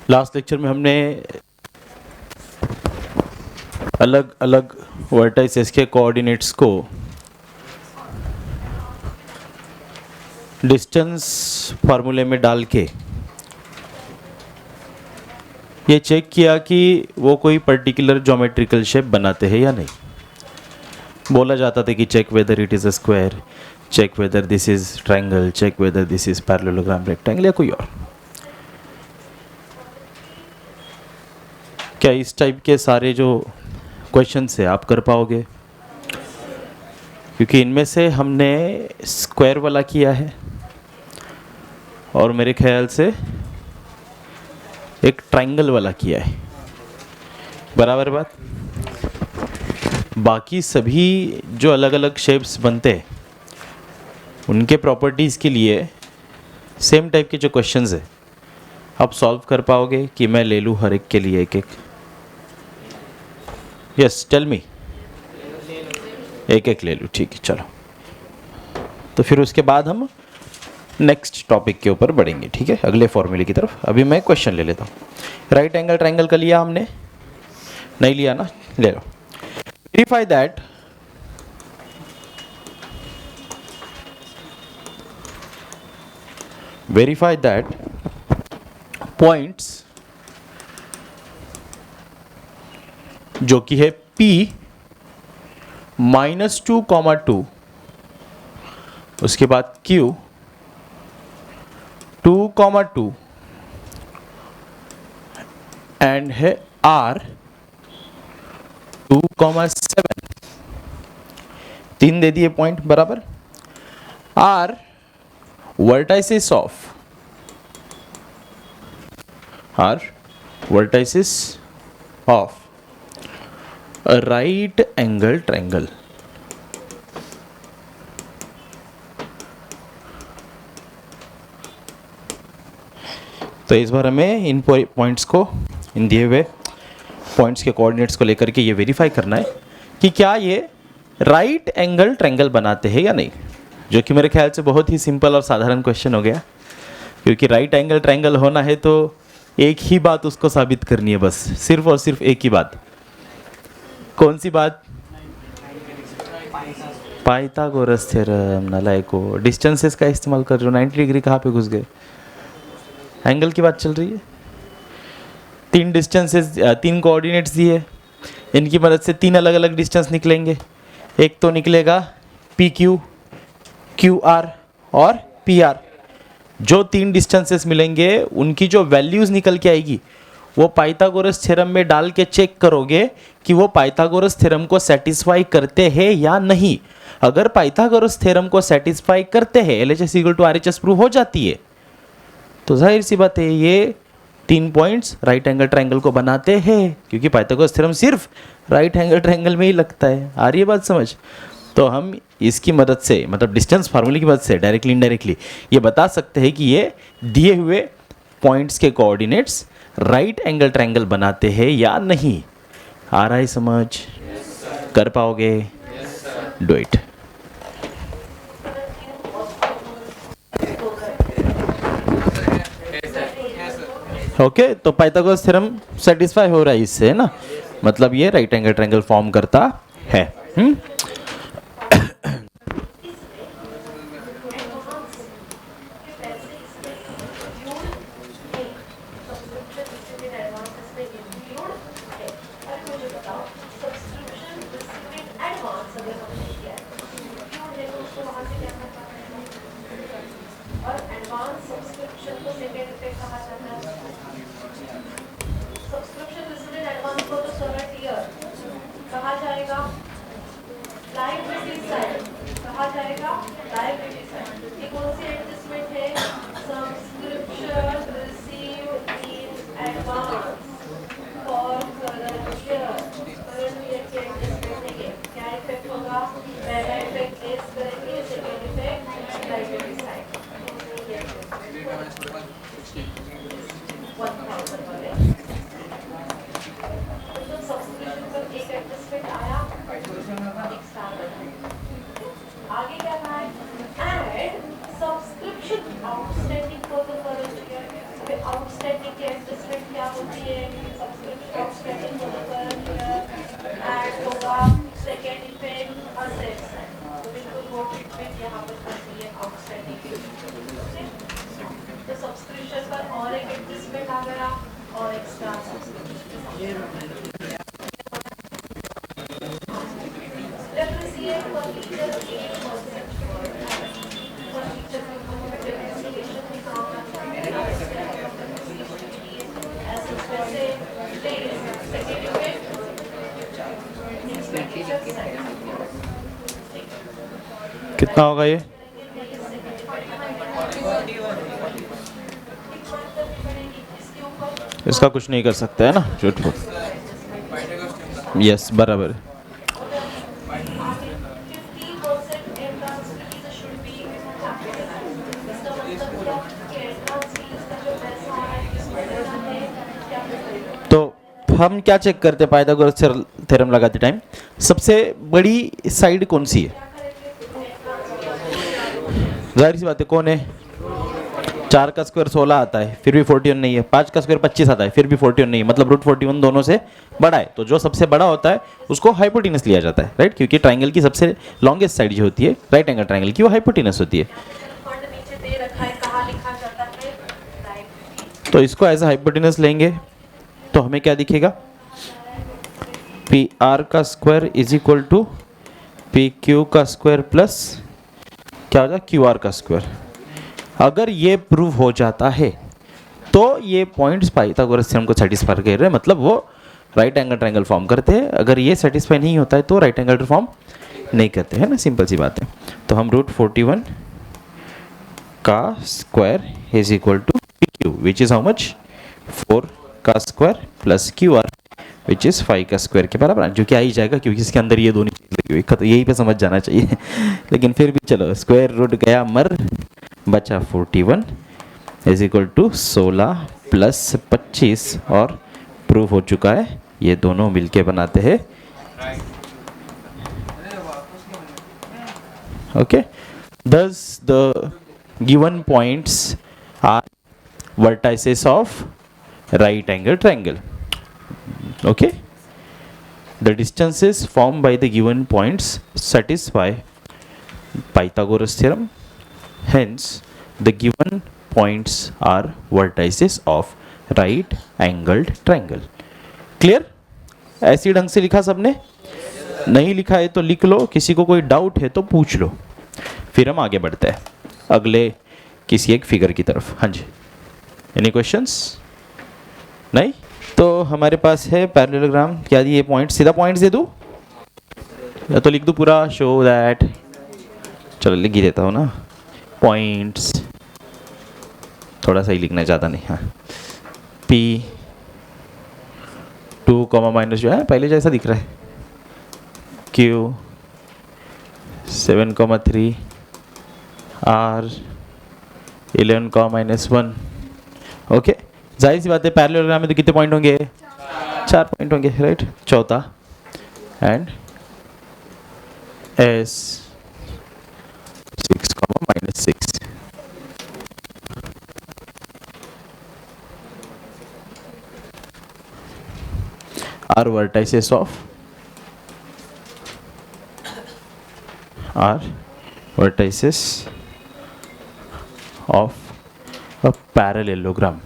Last lecture में हमने अलग अलग वर्टाइसेस के कोऑर्डिनेट्स को डिस्टेंस फार्मूले में डाल के ये चेक किया कि वो कोई पर्टिकुलर ज्योमेट्रिकल शेप बनाते हैं या नहीं। बोला जाता था कि check whether it is a square, check whether this is triangle, check whether this is parallelogram rectangle या कोई और। क्या इस टाइप के सारे जो क्वेश्चन है आप कर पाओगे? क्योंकि इनमें से हमने स्क्वायर वाला किया है और मेरे ख्याल से एक ट्रायंगल वाला किया है, बराबर बात। बाकी सभी जो अलग अलग शेप्स बनते हैं उनके प्रॉपर्टीज़ के लिए सेम टाइप के जो क्वेश्चंस है आप सॉल्व कर पाओगे कि मैं ले लूँ हर एक के लिए एक एक? Yes, tell me. एक एक ले लूँ, ठीक है चलो। तो फिर उसके बाद हम नेक्स्ट टॉपिक के ऊपर बढ़ेंगे, ठीक है, अगले फॉर्मूले की तरफ। अभी मैं क्वेश्चन ले लेता हूँ। राइट एंगल ट्रायंगल का लिया हमने? नहीं लिया ना? ले लो। वेरीफाई दैट पॉइंट्स जो कि है P -2, उसके बाद Q 2, एंड है R 2, 7। 3 दे दिए पॉइंट, बराबर। R vertices of a right angle triangle। तो इस बार हमें इन पॉइंट्स को, इन दिए हुए पॉइंट्स के कोऑर्डिनेट्स को लेकर के ये वेरीफाई करना है कि क्या ये राइट एंगल ट्रायंगल बनाते हैं या नहीं, जो कि मेरे ख्याल से बहुत ही सिंपल और साधारण क्वेश्चन हो गया। क्योंकि राइट एंगल ट्रायंगल होना है तो एक ही बात उसको साबित करनी है, बस सिर्फ और सिर्फ एक ही बात। कौन सी बात? Pythagoras theorem. नालायको, डिस्टेंसेस का इस्तेमाल कर रहे हो। 90 डिग्री कहाँ पे घुस गए? एंगल की बात चल रही है। 3 डिस्टेंसेस, 3 कोऑर्डिनेट्स दिए, इनकी मदद से 3 अलग अलग डिस्टेंस निकलेंगे। एक तो निकलेगा PQ, QR और PR। जो 3 डिस्टेंसेस मिलेंगे उनकी जो वैल्यूज़ निकल के आएगी वो पाइथागोरस थ्योरम में डाल के चेक करोगे कि वो पाइथागोरस थ्योरम को सेटिस्फाई करते हैं या नहीं। अगर पाइथागोरस थ्योरम को सेटिस्फाई करते हैं, LHS = RHS प्रूव हो जाती है, तो जाहिर सी बात है ये 3 पॉइंट्स राइट एंगल ट्रायंगल को बनाते हैं। क्योंकि पाइथागोरस थ्योरम सिर्फ राइट एंगल ट्रायंगल में ही लगता है। आ रही है बात समझ? तो हम इसकी मदद से, मतलब डिस्टेंस फार्मूले की मदद से डायरेक्टली इनडायरेक्टली ये बता सकते हैं कि ये दिए हुए पॉइंट्स के कोऑर्डिनेट्स राइट एंगल ट्रायंगल बनाते हैं या नहीं। आ रहा है समझ? कर पाओगे? Do it. ओके, तो पाइथागोरस थ्योरम सेटिस्फाई हो रहा है इससे, है ना? मतलब ये राइट एंगल ट्रायंगल फॉर्म करता है। Outstanding for the current year. Outstanding के एडजस्टमेंट क्या होती है, ऑफसेटिंग होने पर ऐड होगा सेकेंड इफेक्ट असेट्स है, तो बिल्कुल वो ट्रीटमेंट यहाँ पर करती है ऑफसेटिंग। तो सब्सक्रिप्शन पर और एक एडजस्टमेंट आ गया और extra subscription. Depreciate furniture 8%. Furniture के ऊपर depreciation दिखा रहा ऐसे वैसे second effect expenditure side। कितना होगा ये? इसका कुछ नहीं कर सकते है ना, झूठ बोल। यस बराबर है। तो हम क्या चेक करते हैं पाइथागोरस थ्योरम लगाते टाइम? सबसे बड़ी साइड कौन सी है? जाहिर सी बात है, कौन है? 4 का स्क्वायर 16 आता है फिर भी 41 नहीं है, 5 का स्क्वायर 25 आता है फिर भी 41 नहीं है, मतलब रूट 41 दोनों से बड़ा है। तो जो सबसे बड़ा होता है उसको हाइपोटेनस लिया जाता है, राइट? क्योंकि ट्राइंगल की सबसे लॉन्गेस्ट साइड जो होती है राइट एंगल ट्राइंगल की, वो हाइपोटेनस होती है। तो इसको एज हाइपोटेनस लेंगे तो हमें क्या दिखेगा? पी आर का square is equal to P Q का स्क्वायर प्लस क्या हो जाए क्यू आर का स्क्वायर। अगर ये प्रूव हो जाता है तो ये पॉइंट्स पाइथागोरस थ्योरम को सेटिस्फाई कर रहे हैं, मतलब वो राइट एंगल ट्रायंगल फॉर्म करते हैं। अगर ये सेटिस्फाई नहीं होता है तो राइट एंगल फॉर्म नहीं करते हैं ना, सिंपल सी बात है। तो हम रूट 41 का square is equal to P Q which is how much 4 का square plus Q R which is 5 का स्क्वायर के बराबर, जो कि आ ही जाएगा क्योंकि इसके अंदर ये दोनों चीज़ लगी हुई, यही पे समझ जाना चाहिए। लेकिन फिर भी चलो, स्क्वायर रूट गया मर, बचा 41 इज इक्वल टू 16 प्लस 25 और प्रूफ हो चुका है ये दोनों मिलके बनाते हैं okay. Thus the given points are vertices of right angle triangle. Okay, the distances formed by the given points satisfy Pythagoras theorem. Hence the given points are vertices of right angled triangle. Clear? ऐसी ढंग से लिखा सबने? नहीं लिखा है तो लिख लो, किसी को कोई डाउट है तो पूछ लो, फिर हम आगे बढ़ते हैं अगले किसी एक फिगर की तरफ। हाँ जी, एनी क्वेश्चंस? नहीं? तो हमारे पास है पैरेललोग्राम। क्या ये पॉइंट, सीधा पॉइंट्स दे दूँ या तो लिख दूँ पूरा? शो दैट, चलो लिख ही देता हूँ ना, पॉइंट्स थोड़ा सा ही लिखना, ज़्यादा नहीं। हाँ, P 2 कॉमा माइनस जो है पहले जैसा दिख रहा है, Q 7,3 R 11,-1। ओके, जाहिर सी बात है पैरेललोग्राम में तो कितने पॉइंट होंगे? 4 पॉइंट होंगे, राइट? चौथा and S 6,-6 are vertices of a parallelogram.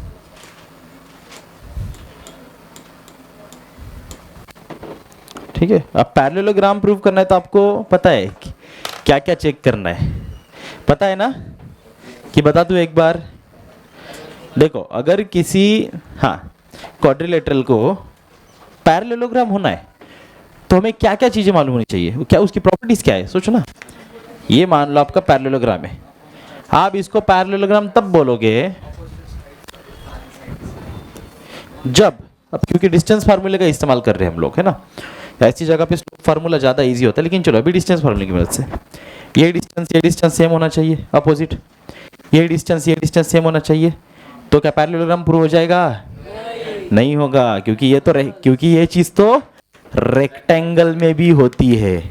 ठीक है, अब पैरेललोग्राम प्रूव करना है तो आपको पता है क्या क्या चेक करना है, पता है ना? कि बता दूं एक बार, देखो अगर किसी क्वाड्रिलेटरल को पैरेललोग्राम होना है तो हमें क्या क्या चीजें मालूम होनी चाहिए, क्या उसकी प्रॉपर्टीज क्या है? सोचो ना, ये मान लो आपका पैरेललोग्राम है, आप इसको पैरेललोग्राम तब बोलोगे जब, अब क्योंकि डिस्टेंस फार्मूले का इस्तेमाल कर रहे हैं हम लोग, है ना, ऐसी जगह पे फार्मूला ज़्यादा इजी होता है, लेकिन चलो अभी डिस्टेंस फार्मूले की मदद से ये डिस्टेंस सेम होना चाहिए, अपोजिट ये डिस्टेंस सेम होना चाहिए, तो क्या पैरेललोग्राम प्रूव हो जाएगा? नहीं होगा, क्योंकि ये तो क्योंकि ये चीज़ तो रेक्टेंगल में भी होती है।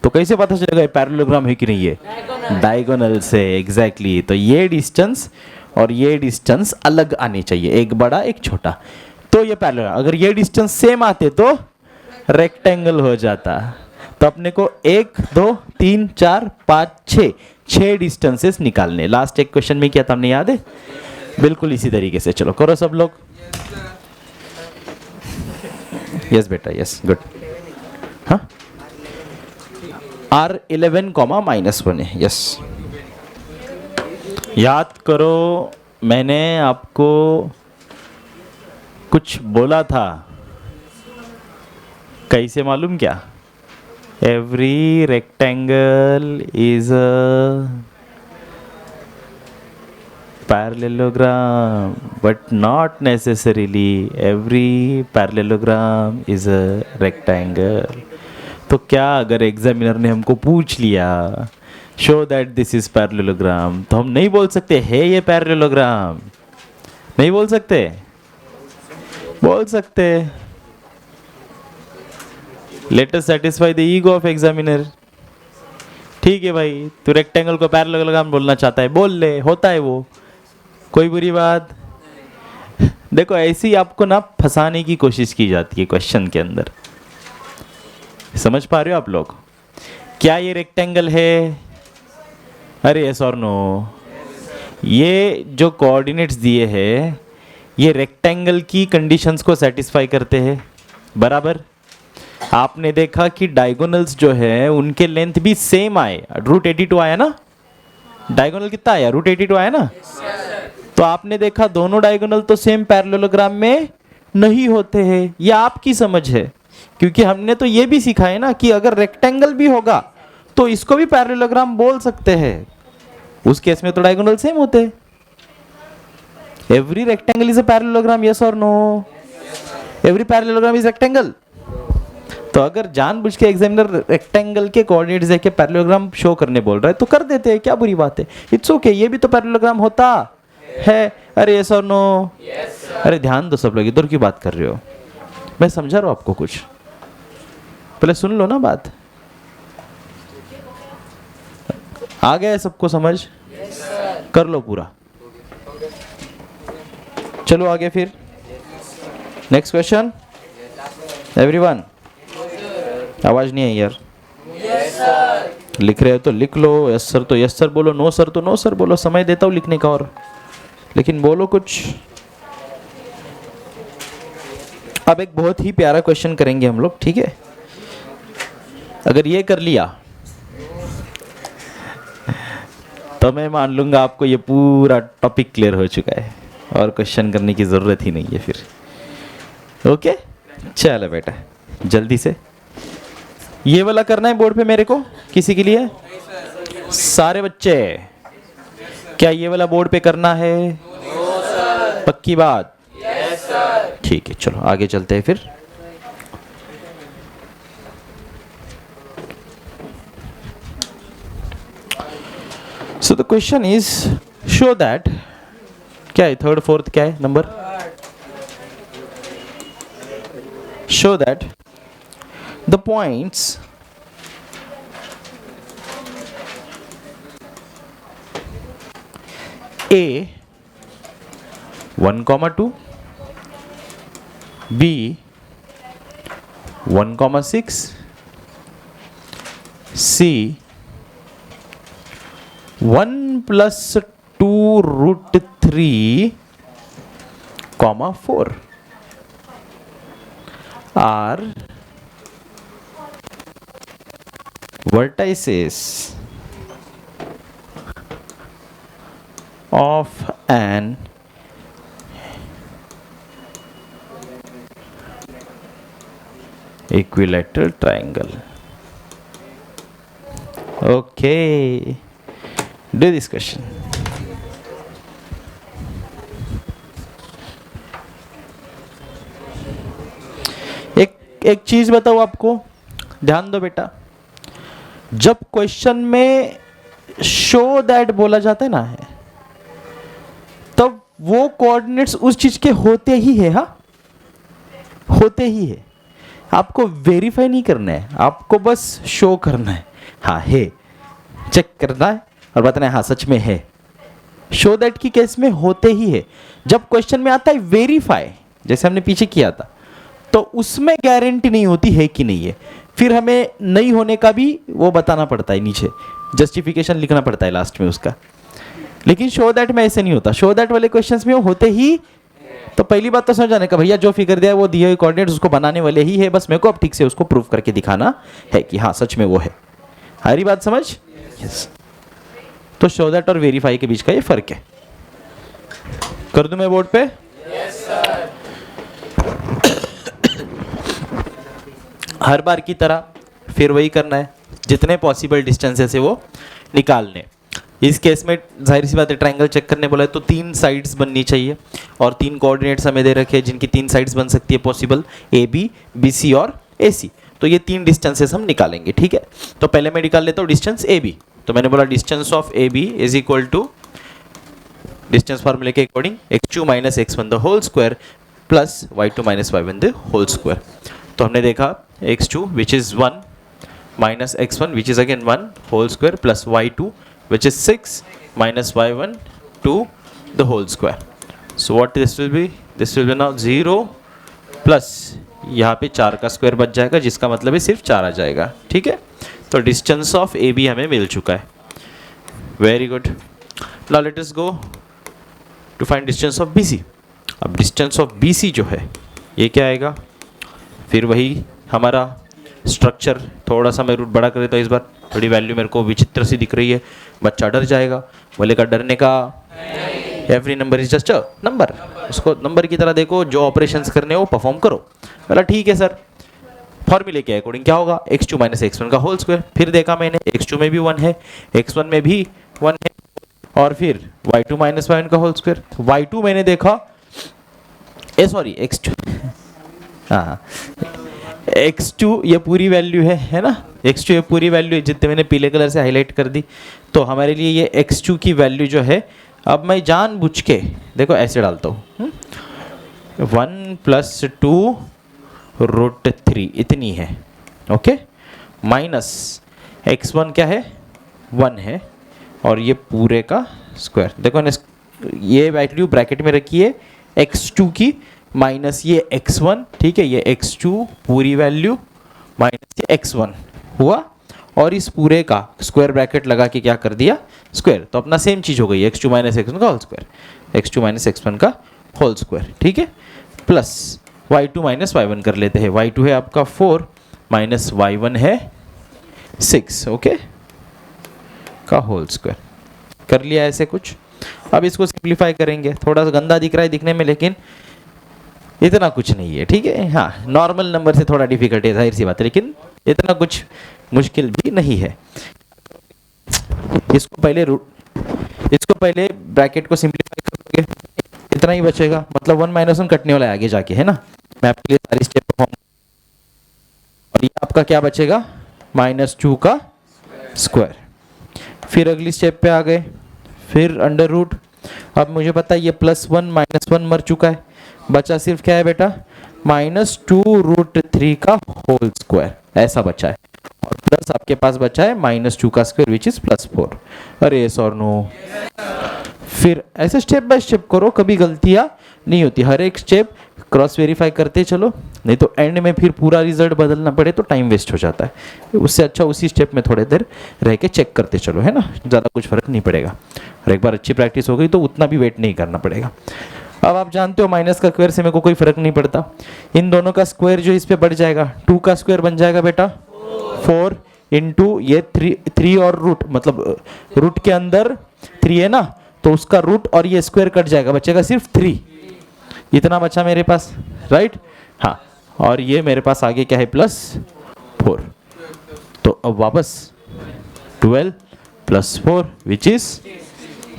तो कैसे पता चलेगा पैरेललोग्राम है कि नहीं है? डायगोनल से, एग्जैक्टली। तो ये डिस्टेंस और ये डिस्टेंस अलग आने चाहिए, एक बड़ा एक छोटा। तो ये पैरेलल, अगर ये डिस्टेंस सेम आते तो रेक्टेंगल हो जाता। तो अपने को 1 2 3 4 5 6 डिस्टेंसेस निकालने। लास्ट एक क्वेश्चन में किया था हमने, याद है? बिल्कुल इसी तरीके से। चलो करो सब लोग। यस बेटा, यस, गुड। हाँ, R11 -1 है, यस। याद करो, मैंने आपको कुछ बोला था, कैसे मालूम क्या? Every rectangle is a parallelogram, but not necessarily every parallelogram is a rectangle. तो क्या अगर एग्जामिनर ने हमको पूछ लिया show that this is parallelogram, तो हम नहीं बोल सकते है ये पैरेललोग्राम? नहीं बोल सकते? बोल सकते। Let us satisfy the ego of examiner. ठीक है भाई, तू रेक्टेंगल को पैरेललोग्राम बोलना चाहता है, बोल ले, होता है वो, कोई बुरी बात। देखो, ऐसी आपको ना फंसाने की कोशिश की जाती है क्वेश्चन के अंदर। समझ पा रहे हो आप लोग? क्या ये रेक्टेंगल है? अरे यस और नो? ये जो कोऑर्डिनेट्स दिए हैं ये रेक्टेंगल की कंडीशंस को सेटिस्फाई करते हैं, बराबर। आपने देखा कि डायगोनल्स जो है उनके लेंथ भी सेम आए, √82 आया ना? डायगोनल कितना आया? √82 आया ना? तो आपने देखा दोनों डायगोनल तो सेम पैरेललोग्राम में नहीं होते हैं। ये आपकी समझ है, क्योंकि हमने तो ये भी सीखा है ना कि अगर रेक्टेंगल भी होगा तो इसको भी पैरेललोग्राम बोल सकते हैं। उस केस में तो डायगोनल सेम होते हैं। Every rectangle is a parallelogram, yes और no? Every parallelogram is rectangle. तो अगर जानबूझ के एग्जामिनर रेक्टेंगल के कोऑर्डिनेट्स देके पैरेललोग्राम शो करने बोल रहा है तो कर देते हैं, क्या बुरी बात है? इट्स ओके, ये भी तो पैरेललोग्राम होता है। अरे यस और नो? अरे ध्यान दो सब लोग, इधर की बात कर रहे हो, मैं समझा रहा हूं आपको कुछ, पहले सुन लो ना बात। आ गया सबको समझ? कर लो पूरा। चलो आगे फिर नेक्स्ट क्वेश्चन। एवरीवन, आवाज नहीं आई यार। लिख रहे हो तो लिख लो, यस सर तो यस सर बोलो, नो सर तो नो सर बोलो। समय देता हूं लिखने का, और लेकिन बोलो कुछ। अब एक बहुत ही प्यारा क्वेश्चन करेंगे हम लोग, ठीक है? अगर ये कर लिया तो मैं मान लूंगा आपको ये पूरा टॉपिक क्लियर हो चुका है और क्वेश्चन करने की जरूरत ही नहीं है फिर। ओके, चलो बेटा जल्दी से। ये वाला करना है बोर्ड पे मेरे को, किसी के लिए? सारे बच्चे? क्या ये वाला बोर्ड पे करना है? पक्की बात? ठीक है, चलो आगे चलते हैं फिर। So the question is, show that, क्या है थर्ड फोर्थ, क्या है number? Show that the points A 1,2, B 1,6, C 1 + 2√3, 4 are vertices of an equilateral triangle. Okay, do this question. एक चीज बताओ आपको, ध्यान दो बेटा। जब क्वेश्चन में शो दैट बोला जाता है ना है, तब वो कोऑर्डिनेट्स उस चीज के होते ही है। हाँ, होते ही है। आपको वेरीफाई नहीं करना है, आपको बस शो करना है। हाँ है, चेक करना है और बताना है हाँ सच में है। शो दैट की केस में होते ही है। जब क्वेश्चन में आता है वेरीफाई, जैसे हमने पीछे किया था, तो उसमें गारंटी नहीं होती है कि नहीं है, फिर हमें नहीं होने का भी वो बताना पड़ता है, नीचे जस्टिफिकेशन लिखना पड़ता है लास्ट में उसका। लेकिन शो दैट में ऐसे नहीं होता, शो दैट वाले क्वेश्चंस में वो होते ही, तो पहली बात तो समझ जाने का भैया जो फिगर दिया है वो दिए हुए कोऑर्डिनेट्स उसको बनाने वाले ही है, बस मेरे को अब ठीक से उसको प्रूफ करके दिखाना है कि हाँ सच में वो है। हरी बात समझ? यस। तो शो दैट और वेरीफाई के बीच का ये फर्क है। कर दूं मैं बोर्ड पे? हर बार की तरह फिर वही करना है, जितने पॉसिबल डिस्टेंसेस है वो निकालने। इस केस में जाहिर सी बात है ट्रायंगल चेक करने बोला है तो 3 साइड्स बननी चाहिए और 3 कोऑर्डिनेट्स हमें दे रखे हैं जिनकी 3 साइड्स बन सकती है possible, A B, B C और ए सी। तो ये 3 डिस्टेंसेस हम निकालेंगे, ठीक है। तो पहले मैं निकाल लेता हूँ डिस्टेंस ए बी। तो मैंने बोला distance of A B is equal to distance फार्मूले के according x2 minus x1 the whole square plus y2 minus y1 the whole square. तो हमने देखा x2 which is 1 minus x1 which is again 1 whole square plus y2 which is 6 minus y1 2 the whole square. So what this will be? This will be now 0 plus यहाँ पे 4 का square बच जाएगा जिसका मतलब है सिर्फ 4 आ जाएगा, ठीक है। तो डिस्टेंस ऑफ ए बी हमें मिल चुका है। Very good. Now let us go to find distance of B C. अब डिस्टेंस ऑफ बी सी जो है ये क्या आएगा? फिर वही हमारा स्ट्रक्चर, थोड़ा सा मैं रूट बड़ा कर देता हूँ इस बार, थोड़ी वैल्यू मेरे को विचित्र सी दिख रही है, बच्चा डर जाएगा, बोलेगा डरने का, every number is just a number, उसको नंबर की तरह देखो, जो ऑपरेशंस करने हो परफॉर्म करो। बोला ठीक है सर, फॉर्मूले के अकॉर्डिंग क्या होगा? x2 माइनस x1 का होल स्क्वायर। फिर देखा मैंने x2 में भी 1 है, x1 में भी 1 है, और फिर y2 माइनस y1 का होल स्क्वायर। y2 मैंने देखा, सॉरी x2 हाँ x2 ये पूरी वैल्यू है ना, x2 ये पूरी वैल्यू है जितने मैंने पीले कलर से हाईलाइट कर दी। तो हमारे लिए ये x2 की वैल्यू जो है, अब मैं जानबूझ के देखो ऐसे डालता हूँ 1 प्लस 2 रूट 3 इतनी है, ओके, माइनस x1 क्या है? 1 है, और ये पूरे का स्क्वायर। देखो ना, ये वैल्यू ब्रैकेट में रखी है x2 की, माइनस ये x1, ठीक है, ये x2 पूरी वैल्यू माइनस ये x1 हुआ, और इस पूरे का स्क्वायर ब्रैकेट लगा के क्या कर दिया? स्क्वायर। तो अपना सेम चीज़ हो गई, x2 माइनस x1 का whole square, x2 minus x1 का होल स्क्वायर, ठीक है, प्लस y2 माइनस y1 कर लेते हैं। y2 है आपका 4 माइनस y1 है 6, ओके, का होल स्क्वायर। कर लिया ऐसे कुछ। अब इसको सिंप्लीफाई करेंगे, थोड़ा सा गंदा दिख रहा है दिखने में, लेकिन इतना कुछ नहीं है, ठीक है। हाँ, नॉर्मल नंबर से थोड़ा डिफिकल्ट है, जाहिर सी बात है, लेकिन इतना कुछ मुश्किल भी नहीं है। इसको पहले ब्रैकेट को सिंप्लीफाई करोगे, इतना ही बचेगा, मतलब 1 माइनस 1 कटने वाला है आगे जाके, है ना। मैं आपके लिए सारी स्टेप परफॉर्म, और ये आपका क्या बचेगा? -2 का स्क्वायर। फिर अगली स्टेप पे आ गए, फिर अंडर रूट। अब मुझे पता है ये +1 -1 मर चुका है, बचा सिर्फ क्या है बेटा? -2 रूट 3 का होल स्क्वायर, ऐसा बचा है, और प्लस आपके पास बचा है -2 का स्क्वायर विच इज +4। अरे यस और नो? फिर ऐसे स्टेप बाय स्टेप करो, कभी गलतियां नहीं होती, हर एक स्टेप क्रॉस वेरीफाई करते चलो, नहीं तो एंड में फिर पूरा रिजल्ट बदलना पड़े तो टाइम वेस्ट हो जाता है। उससे अच्छा उसी स्टेप में थोड़ी देर रह के चेक करते चलो, है ना, ज़्यादा कुछ फर्क नहीं पड़ेगा, और एक बार अच्छी प्रैक्टिस हो गई तो उतना भी वेट नहीं करना पड़ेगा। अब आप जानते हो माइनस का स्क्वायर से मेरे को कोई फर्क नहीं पड़ता, इन दोनों का स्क्वायर जो इस पे बढ़ जाएगा, 2 का स्क्वायर बन जाएगा बेटा 4 इंटू ये 3 और रूट, मतलब रूट के अंदर 3 है ना, तो उसका रूट और ये स्क्वायर कट जाएगा, बचेगा सिर्फ 3, इतना बचा मेरे पास, राइट। हाँ, और ये मेरे पास आगे क्या है? +4। तो अब वापस 12 + 4 विच इज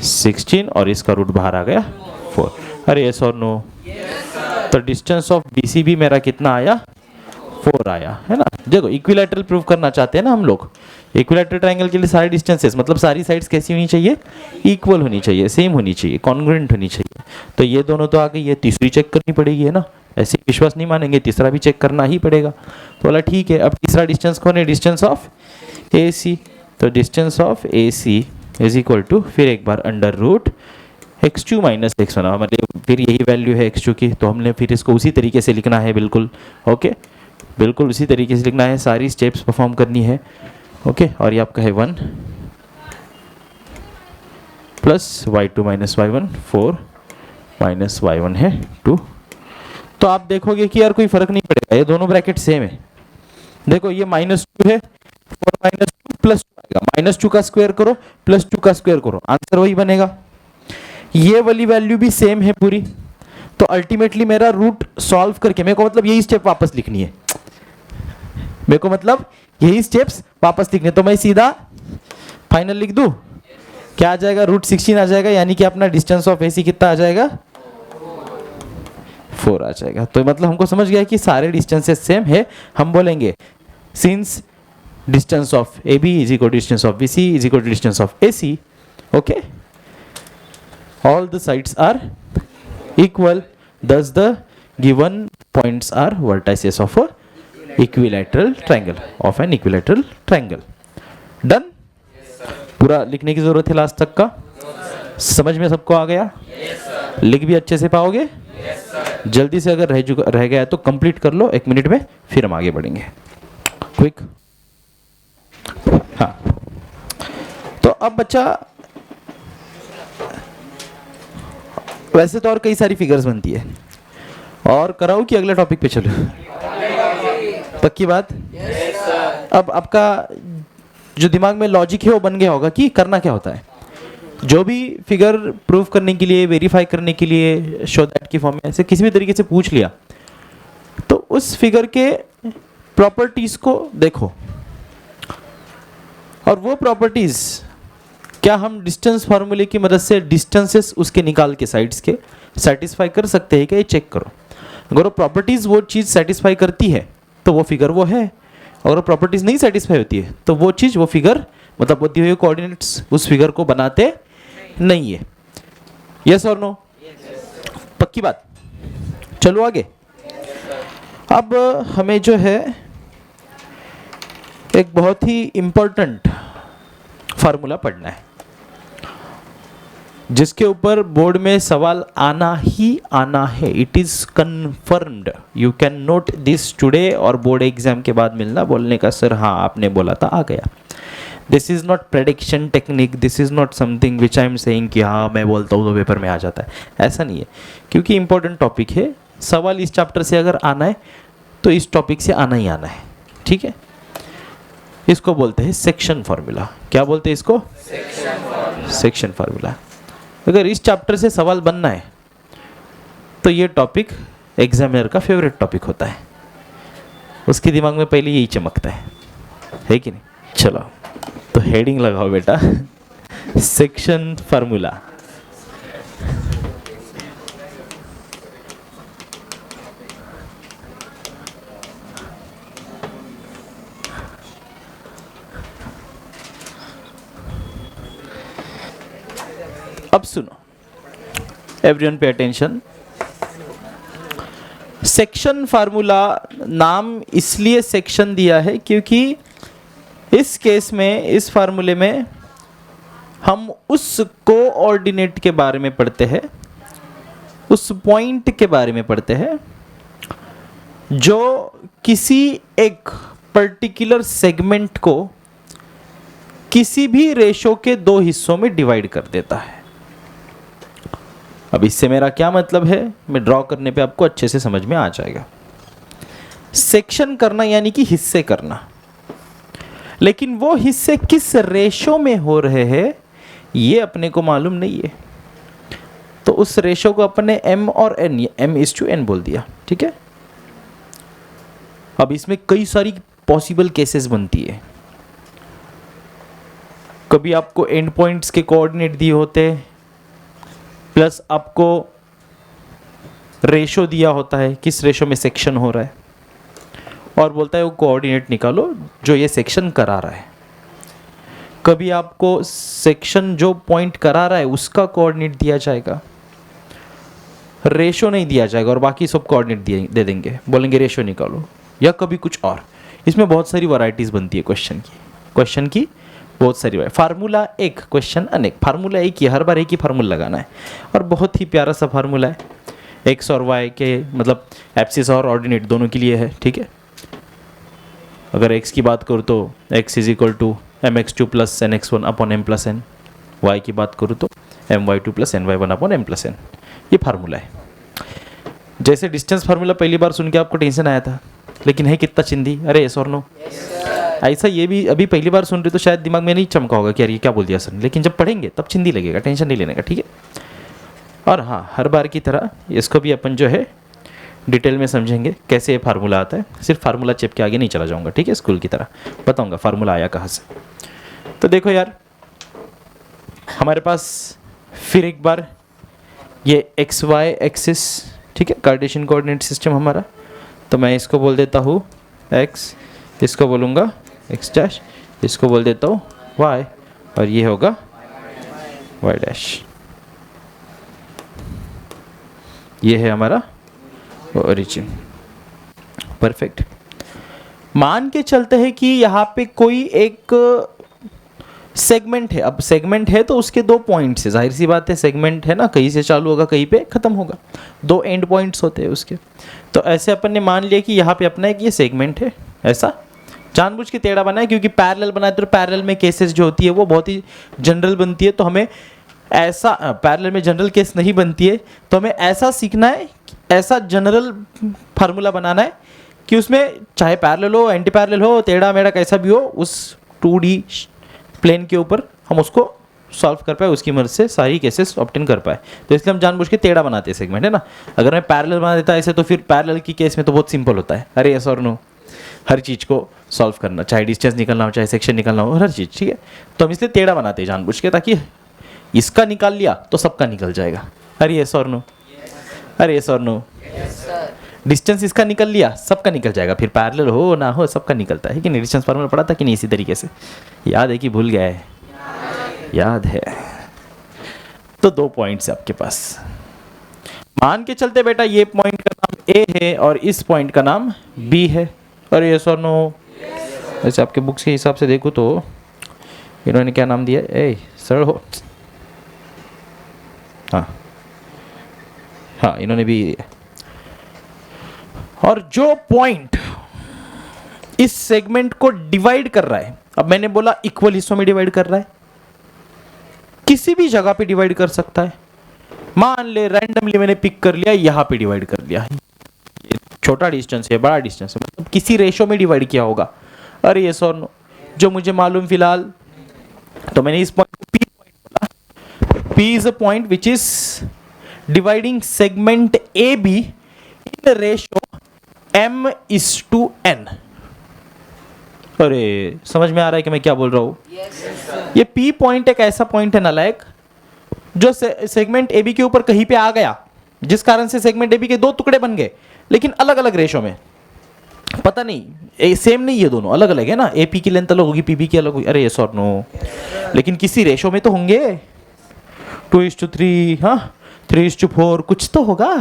16, और इसका रूट बाहर आ गया 4। अरे यस और नो? तो डिस्टेंस ऑफ BC भी मेरा कितना आया? 4 आया, है ना। देखो इक्विलैटरल प्रूव करना चाहते हैं ना हम लोग, इक्विलैटरल ट्रायंगल के लिए सारे डिस्टेंसेस, मतलब सारी साइड्स कैसी होनी चाहिए? इक्वल होनी चाहिए, सेम होनी चाहिए, कॉन्ग्रुएंट होनी चाहिए। तो ये दोनों तो आ गई, ये तीसरी चेक करनी पड़ेगी, है ना, ऐसे विश्वास नहीं मानेंगे, तीसरा भी चेक करना ही पड़ेगा। तो बोला ठीक है, अब तीसरा डिस्टेंस कौन है? Distance of AC। तो distance of AC is equal to, फिर एक बार under root x2 minus x1, हमारे फिर यही वैल्यू है x2 की, तो हमने फिर इसको उसी तरीके से लिखना है, बिल्कुल ओके, बिल्कुल उसी तरीके से लिखना है, सारी स्टेप्स परफॉर्म करनी है ओके। और ये आपका है 1 plus y2 minus y1 4 minus y1 है 2। तो आप देखोगे कि यार कोई फर्क नहीं पड़ेगा, ये दोनों ब्रैकेट सेम है। देखो ये -2 है, 4 माइनस 2 प्लस 2 आएगा, -2 का स्क्वायर करो प्लस 2 का स्क्वायर करो, आंसर वही बनेगा। ये वाली वैल्यू भी सेम है पूरी, तो अल्टीमेटली मेरा रूट सॉल्व करके मेरे को मतलब यही स्टेप वापस लिखनी है, मेरे को मतलब यही स्टेप्स वापस लिखने, तो मैं सीधा फाइनल लिख दूं, क्या आ जाएगा, √16 आ जाएगा, यानी कि अपना डिस्टेंस ऑफ AC कितना आ जाएगा, 4 आ जाएगा। तो मतलब हमको समझ गया कि सारे डिस्टेंसेस सेम है, हम बोलेंगे since distance of AB is equal to distance of BC is equal to distance of AC, okay, all the sides are equal, thus the given points are vertices of a equilateral triangle, of an equilateral triangle. Done? पूरा लिखने की जरूरत है last तक का? समझ में सबको आ गया? लिख भी अच्छे से पाओगे? जल्दी से अगर रह गया है तो कंप्लीट कर लो 1 मिनट में, फिर हम आगे बढ़ेंगे क्विक। हाँ, तो अब बच्चा, वैसे तो और कई सारी फिगर्स बनती है, और कराऊं कि अगले टॉपिक पे चलो? पक्की बात? अब आपका जो दिमाग में लॉजिक है वो बन गया होगा कि करना क्या होता है। जो भी फिगर प्रूव करने के लिए, वेरीफाई करने के लिए, शो दैट की फॉर्म में ऐसे किसी भी तरीके से पूछ लिया, तो उस फिगर के प्रॉपर्टीज को देखो, और वो प्रॉपर्टीज क्या हम डिस्टेंस फार्मूले की मदद से डिस्टेंसेस उसके निकाल के साइड्स के सेटिस्फाई कर सकते हैं क्या, ये चेक करो। अगर वो प्रॉपर्टीज वो चीज़ सेटिस्फाई करती है तो वो फिगर वो है, अगर प्रॉपर्टीज नहीं सेटिस्फाई होती है तो वो चीज़, वो फिगर, मतलब वो दिए हुए कोऑर्डिनेट्स उस फिगर को बनाते नहीं है। यस और नो? पक्की बात? चलो आगे। अब हमें जो है एक बहुत ही इंपॉर्टेंट फार्मूला पढ़ना है, जिसके ऊपर बोर्ड में सवाल आना ही आना है। It is confirmed, you can note this today, और बोर्ड एग्जाम के बाद मिलना बोलने का, सर हाँ आपने बोला था, आ गया। This is not prediction technique, this is not something which I am saying कि हाँ मैं बोलता हूँ तो पेपर में आ जाता है, ऐसा नहीं है, क्योंकि इंपॉर्टेंट टॉपिक है। सवाल इस चैप्टर से अगर आना है तो इस टॉपिक से आना ही आना है, ठीक है। इसको बोलते हैं सेक्शन फार्मूला। क्या बोलते हैं इसको? Section formula. अगर इस चैप्टर से सवाल बनना है तो ये टॉपिक एग्जामिनर का फेवरेट टॉपिक होता है, उसके दिमाग में पहले यही चमकता है कि नहीं? चलो तो हेडिंग लगाओ बेटा, सेक्शन फार्मूला। अब सुनो, everyone pay attention. Section formula नाम इसलिए सेक्शन दिया है क्योंकि इस केस में, इस फार्मूले में हम उस कोऑर्डिनेट के बारे में पढ़ते हैं, उस पॉइंट के बारे में पढ़ते हैं जो किसी एक पर्टिकुलर सेगमेंट को किसी भी रेशो के 2 हिस्सों में डिवाइड कर देता है। अब इससे मेरा क्या मतलब है, मैं ड्रॉ करने पे आपको अच्छे से समझ में आ जाएगा। सेक्शन करना यानी कि हिस्से करना, लेकिन वो हिस्से किस रेशो में हो रहे हैं ये अपने को मालूम नहीं है, तो उस रेशो को अपने m और n, m/n बोल दिया, ठीक है। अब इसमें कई सारी पॉसिबल केसेस बनती है। कभी आपको एंड पॉइंट्स के कोऑर्डिनेट दिए होते हैं, प्लस आपको रेशो दिया होता है किस रेशो में सेक्शन हो रहा है, और बोलता है वो कोऑर्डिनेट निकालो जो ये सेक्शन करा रहा है। कभी आपको सेक्शन जो पॉइंट करा रहा है उसका कोऑर्डिनेट दिया जाएगा, रेशो नहीं दिया जाएगा, और बाकी सब कोऑर्डिनेट दे देंगे, बोलेंगे रेशो निकालो, या कभी कुछ और। इसमें बहुत सारी वैरायटीज बनती है क्वेश्चन की बहुत सारी बार फार्मूला एक, क्वेश्चन अनेक। फार्मूला एक ही, हर बार एक ही फार्मूला लगाना है और बहुत ही प्यारा सा फार्मूला है। एक्स और वाई के मतलब एब्सिस और ऑर्डिनेट दोनों के लिए है, ठीक है। अगर x की बात करूँ तो x is equal to mx2 plus nx1 upon m plus n, y की बात करूँ तो my2 plus ny1 upon m plus n। ये फार्मूला है। जैसे डिस्टेंस फार्मूला पहली बार सुन के आपको टेंशन आया था, लेकिन है कितना चिंदी, अरे यस और नो। ऐसा ये भी अभी पहली बार सुन रहे तो शायद दिमाग में नहीं चमका होगा कि यार ये क्या बोल दिया सर, लेकिन जब पढ़ेंगे तब चिंदी लगेगा, टेंशन नहीं लेने का, ठीक है। और हाँ, हर बार की तरह इसको भी अपन जो है डिटेल में समझेंगे कैसे ये फार्मूला आता है। सिर्फ फार्मूला चिप के आगे नहीं चला जाऊंगा, ठीक है, स्कूल की तरह बताऊंगा फार्मूला आया कहाँ से। तो देखो यार, हमारे पास फिर एक बार ये एक्स वाई एक्सिस, ठीक है, कार्टेशियन कोऑर्डिनेट सिस्टम हमारा। तो मैं इसको बोल देता हूँ एक्स, इसको बोलूँगा एक्स डैश, इसको बोल देता हूँ वाई, और ये होगा वाई डैश। ये है हमारा ओरिजिन। परफेक्ट। मान के चलते हैं कि यहाँ पे कोई एक सेगमेंट है। अब सेगमेंट है तो उसके दो पॉइंट्स है, जाहिर सी बात है, सेगमेंट है ना, कहीं से चालू होगा कहीं पे खत्म होगा, दो एंड पॉइंट्स होते हैं उसके। तो ऐसे अपन ने मान लिया कि यहाँ पे अपना एक ये सेगमेंट है, ऐसा जानबूझ के टेढ़ा बनाया क्योंकि पैरेलल बनाए तो पैरेलल में केसेस जो होती है वो बहुत ही जनरल बनती है। तो हमें ऐसा पैरेलल में जनरल केस नहीं बनती है, तो हमें ऐसा सीखना है, ऐसा जनरल फार्मूला बनाना है कि उसमें चाहे पैरेलल हो, एंटी पैरेलल हो, टेढ़ा मेढ़ा कैसा भी हो, उस 2D प्लेन के ऊपर हम उसको सॉल्व कर पाए, उसकी मदद से सारी केसेस ऑब्टेन कर पाए। तो इसलिए हम जानबूझ के टेढ़ा बनाते हैं सेगमेंट, है ना। अगर मैं पैरेलल बना देता ऐसे तो फिर पैरेलल की केस में तो बहुत सिंपल होता है, अरे यस और नो, हर चीज़ को सॉल्व करना, चाहे डिस्टेंस निकलना हो, चाहे सेक्शन निकलना हो, हर चीज़, ठीक है। तो हम इसलिए टेढ़ा बनाते हैं जानबूझ के, ताकि इसका निकाल लिया तो सबका निकल जाएगा, अरे यस और नो, अरे यस और नो। डिस्टेंस इसका निकल लिया सबका निकल जाएगा, फिर पैरेलल हो ना हो सबका निकलता है कि नहीं। डिस्टेंस फार्मूला पढ़ा था कि नहीं इसी तरीके से, याद है कि भूल गया है? याद है। तो दो पॉइंट्स है आपके पास, मान के चलते बेटा ये पॉइंट का नाम ए है और इस पॉइंट का नाम बी है, अरे यस और नो। वैसे आपके बुक्स के हिसाब से देखो तो इन्होंने क्या नाम दिया, ए सरल हो, हाँ हाँ इन्होंने भी। और जो पॉइंट इस सेगमेंट को डिवाइड कर रहा है, अब मैंने बोला इक्वल हिस्सों में डिवाइड कर रहा है, किसी भी जगह पे डिवाइड कर सकता है। मान ले रैंडमली मैंने पिक कर लिया, यहां पे डिवाइड कर लिया, ये छोटा डिस्टेंस है, बड़ा डिस्टेंस है, मतलब किसी रेशो में डिवाइड किया होगा, अरे ये सो नो जो मुझे मालूम फिलहाल। तो मैंने इस पॉइंट को पी पॉइंट बोला। P is a point which is dividing segment A be in ratio m/n। अरे समझ में आ रहा है कि मैं क्या बोल रहा हूं? ये P पॉइंट एक ऐसा पॉइंट है नालायक जो सेगमेंट AB के ऊपर कहीं पे आ गया, जिस कारण से सेगमेंट AB के दो टुकड़े बन गए, लेकिन अलग अलग रेशो में। पता नहीं सेम नहीं, ये दोनों अलग अलग है ना, AP की लेंथ अलग होगी, PB की अलग होगी, अरे यस और नो, लेकिन किसी रेशो में तो होंगे, 2:3, हाँ 3:4 कुछ तो होगा,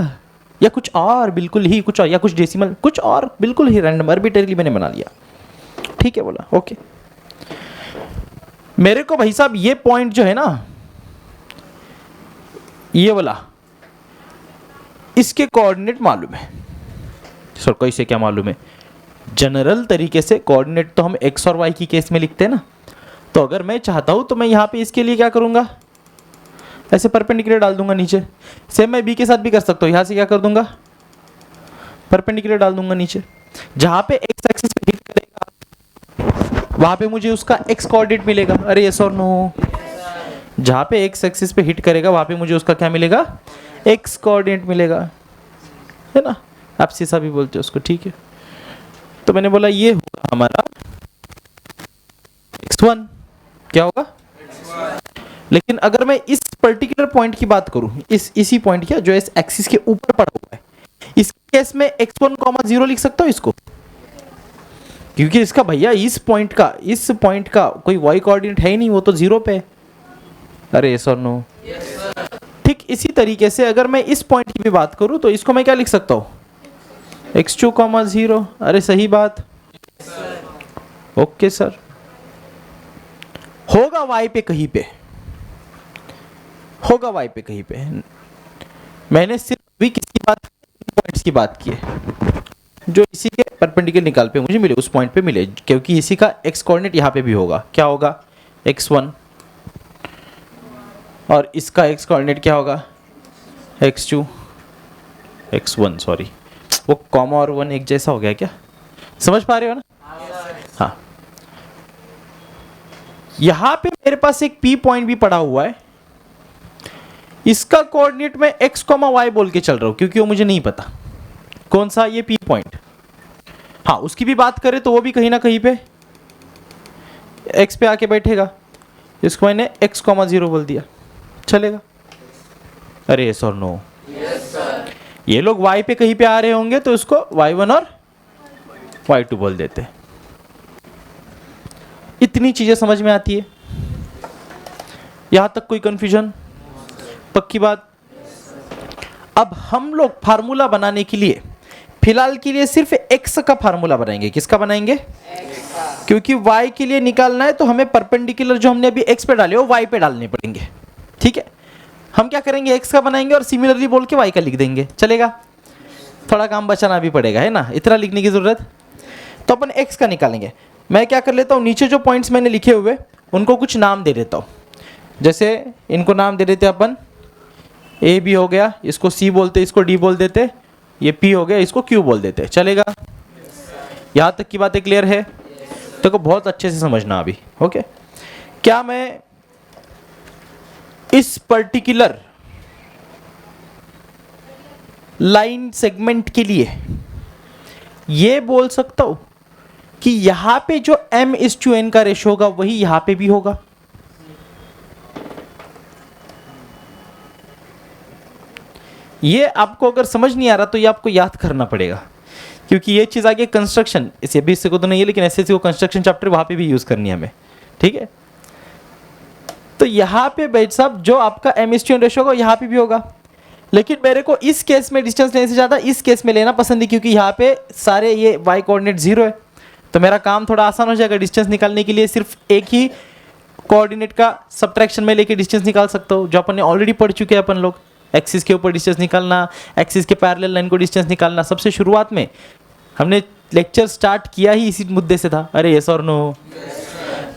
या कुछ और बिल्कुल ही कुछ और, या कुछ डेसिमल कुछ और बिल्कुल ही रैंडम आर्बिट्रेरीली मैंने बना लिया, ठीक है बोला ओके। मेरे को भाई साहब ये पॉइंट जो है ना, ये वाला, इसके कोऑर्डिनेट मालूम है। सर कैसे, क्या मालूम है? जनरल तरीके से कोऑर्डिनेट तो हम एक्स और वाई की केस में लिखते हैं ना, तो अगर मैं चाहता हूं तो मैं यहां पे इसके लिए क्या करूंगा, ऐसे परपेंडिकुलर डाल दूंगा नीचे। सेम मैं बी के साथ भी कर सकता हूँ, यहां से क्या कर दूंगा, परपेंडिकुलर डाल दूंगा नीचे। जहां पे एक्स एक्सिस पे हिट करेगा वहां पे मुझे उसका एक्स कोऑर्डिनेट मिलेगा, अरे यस और नो। जहां पे एक्स एक्सिस पे हिट करेगा वहां पे मुझे उसका क्या मिलेगा, एक्स कोऑर्डिनेट मिलेगा, है ना, आप सीसा भी बोलते हो उसको, ठीक है। तो मैंने बोला ये होगा हमारा x1, क्या होगा, लेकिन अगर मैं इस पर्टिकुलर पॉइंट की बात करूं, इसी पॉइंट की जो इस एक्सिस के ऊपर पड़ा हुआ है, इस केस में x1, 0 लिख सकता हूं इसको, क्योंकि इसका भैया इस पॉइंट का कोई y कोऑर्डिनेट है ही नहीं, वो तो 0 पे है, अरे यस और नो। ठीक इसी तरीके से अगर मैं इस पॉइंट की भी बात करूं तो इसको मैं क्या लिख सकता हूं, x2, 0, अरे सही बात, ओके सर। y पे कहीं पे, होगा y पे कहीं पे। मैंने सिर्फ भी किसकी बात, पॉइंट्स की बात की है जो इसी के परपेंडिकुलर निकाल पे मुझे मिले, उस पॉइंट पे मिले, क्योंकि इसी का x कोऑर्डिनेट यहाँ पे भी होगा। क्या होगा? x1, और इसका x कोऑर्डिनेट क्या होगा? x2, x1 सॉरी, वो कॉमा और 1 एक जैसा हो गया क्या? समझ पा रहे हो ना? हाँ, यहां पे मेरे पास एक p पॉइंट भी पड़ा हुआ है, इसका कोऑर्डिनेट मैं x, y बोल के चल रहा हूं क्योंकि वो मुझे नहीं पता कौन सा ये p पॉइंट। हाँ, उसकी भी बात करें तो वो भी कहीं ना कहीं पे x पे आके बैठेगा, इसको मैंने x, 0 बोल दिया, चलेगा? अरे यस और नो? ये लोग y पे कहीं पे आ रहे होंगे तो उसको y1 और y2 बोल देते। इतनी चीजें समझ में आती है? यहां तक कोई कंफ्यूजन? पक्की बात? अब हम लोग फार्मूला बनाने के लिए फिलहाल के लिए सिर्फ x का फार्मूला बनाएंगे। किसका बनाएंगे? क्योंकि y के लिए निकालना है तो हमें परपेंडिकुलर जो हमने अभी x पे डाले हो y पे डालने पड़ेंगे। ठीक है, हम क्या करेंगे? x का बनाएंगे और सिमिलरली बोल के y का लिख देंगे, चलेगा? थोड़ा काम बचाना भी पड़ेगा, है ना, इतना लिखने की जरूरत। तो अपन x का निकालेंगे। मैं क्या कर लेता हूँ, नीचे जो पॉइंट्स मैंने लिखे हुए उनको कुछ नाम दे देता हूँ। जैसे इनको नाम दे देते अपन, a b हो गया, इसको c बोलते, इसको d बोल देते, ये p हो गया, इसको q बोल देते, चलेगा? यहाँ तक की बातें क्लियर है? तो बहुत अच्छे से समझना अभी। ओके, क्या मैं इस पर्टिकुलर लाइन सेगमेंट के लिए ये बोल सकता हूं कि यहां पे जो m/n का रेशो होगा वही यहां पे भी होगा? ये आपको अगर समझ नहीं आ रहा तो ये आपको याद करना पड़ेगा, क्योंकि ये चीज आगे कंस्ट्रक्शन, इसे भी इससे को तो नहीं है लेकिन एसएससी को कंस्ट्रक्शन चैप्टर वहां पे भी यूज करनी है हमें। ठीक है, तो यहां पे भाई साहब जो आपका m/n रेशो होगा यहां पे भी होगा, लेकिन मेरे को इस केस में डिस्टेंस लेने से ज्यादा इस केस में लेना पसंद है, क्योंकि यहाँ पे सारे ये y कोऑर्डिनेट 0 है, तो मेरा काम थोड़ा आसान हो जाएगा। डिस्टेंस निकालने के लिए सिर्फ एक ही कोऑर्डिनेट का सब्ट्रैक्शन में लेके डिस्टेंस निकाल सकता हूँ, जो अपन ने ऑलरेडी पढ़ चुके हैं अपन लोग। एक्सिस के ऊपर डिस्टेंस निकालना, एक्सिस के पैरेलल लाइन को डिस्टेंस निकालना, सबसे शुरुआत में हमने लेक्चर स्टार्ट किया ही इसी मुद्दे से था। अरे यस और नो?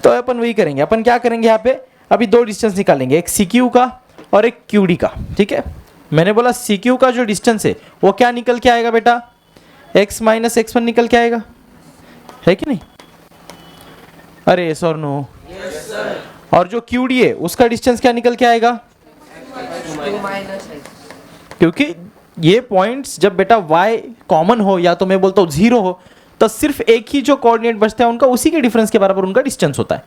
तो अपन वही करेंगे। अपन क्या करेंगे, यहाँ पे अभी दो डिस्टेंस निकालेंगे, एक CQ का और एक QD का। ठीक है, मैंने बोला CQ का जो डिस्टेंस है वो क्या निकल के आएगा बेटा? x - x1 निकल के आएगा, है कि नहीं? अरे यस और नो? और जो QD है उसका डिस्टेंस क्या निकल के आएगा? क्योंकि ये पॉइंट्स जब बेटा y कॉमन हो या तो मैं बोलता हूँ 0 हो, तो सिर्फ एक ही जो कोऑर्डिनेट बचता है उनका उसी के डिफरेंस के बराबर उनका डिस्टेंस होता है।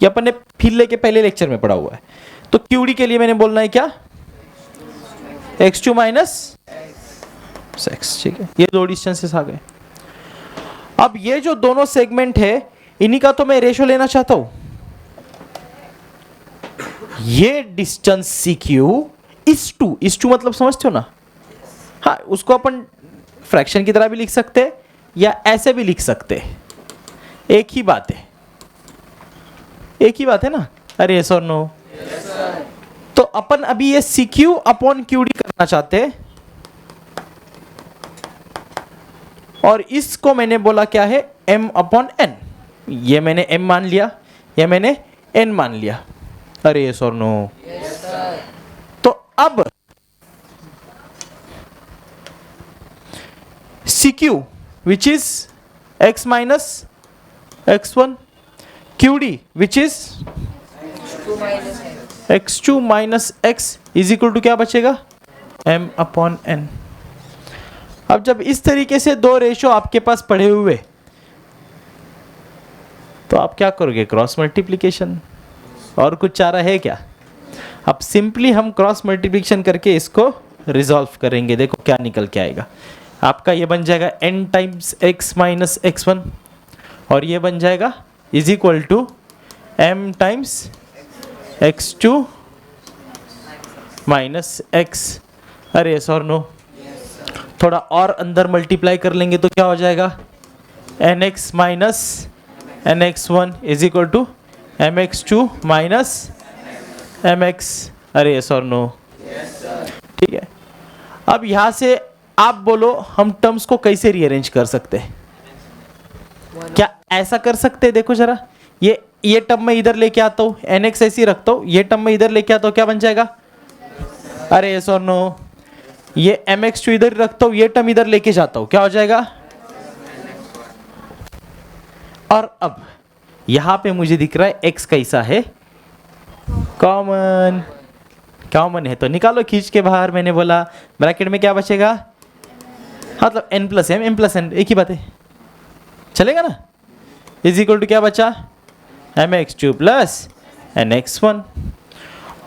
ये अपन ने फिर के पहले लेक्चर में पढ़ा हुआ है। तो QD के लिए मैंने बोलना है क्या? x2 - x। ठीक है, ये दो डिस्टेंसेस आ गए। अब ये जो दोनों सेगमेंट है इन्हीं का तो मैं रेशो लेना चाहता हूं। ये डिस्टेंस CQ इस टू मतलब समझते हो ना? हाँ, उसको अपन फ्रैक्शन की तरह भी लिख सकते हैं या ऐसे भी लिख सकते हैं, एक ही बात है, एक ही बात है ना? अरे यस और नो? तो अपन अभी ये CQ/QD करना चाहते हैं, और इसको मैंने बोला क्या है? m/n। ये मैंने m मान लिया, या मैंने n मान लिया। अरे यस और नो? तो अब CQ which is x - x1, QD which is x2 - x is equal to क्या बचेगा? m/n। अब जब इस तरीके से दो रेशो आपके पास पड़े हुए तो आप क्या करोगे? Cross multiplication. और कुछ चारा है क्या? अब सिंपली हम क्रॉस मल्टीप्लिकेशन करके इसको रिजॉल्व करेंगे। देखो क्या निकल के आएगा आपका। ये बन जाएगा n टाइम्स x - x1, और ये बन जाएगा is equal to m times x2 - x। अरे यस और नो? थोड़ा और अंदर मल्टीप्लाई कर लेंगे तो क्या हो जाएगा? nx - nx1 is equal to mx2 minus mx, अरे यस और नो, ठीक है। अब यहां से आप बोलो हम टर्म्स को कैसे रीअरेंज कर सकते हैं? क्या ऐसा कर सकते हैं? देखो जरा, ये टर्म मैं इधर लेके आता हूं, nx ऐसे ही रखता हूं, ये टर्म मैं इधर लेके आता हूं, क्या बन जाएगा? अरे यस और नो, ये mx2 इधर रखता हूं, ये टर्म इधर लेके जाता हूं, क्या हो जाएगा? और अब यहां पे मुझे दिख रहा है x कैसा है? कॉमन, कॉमन है तो निकालो खींच के बाहर। मैंने बोला ब्रैकेट में क्या बचेगा, मतलब n plus M, m plus n, एक ही बात है, चलेगा ना? इज इक्वल टू क्या बचा? mx2 plus nx1।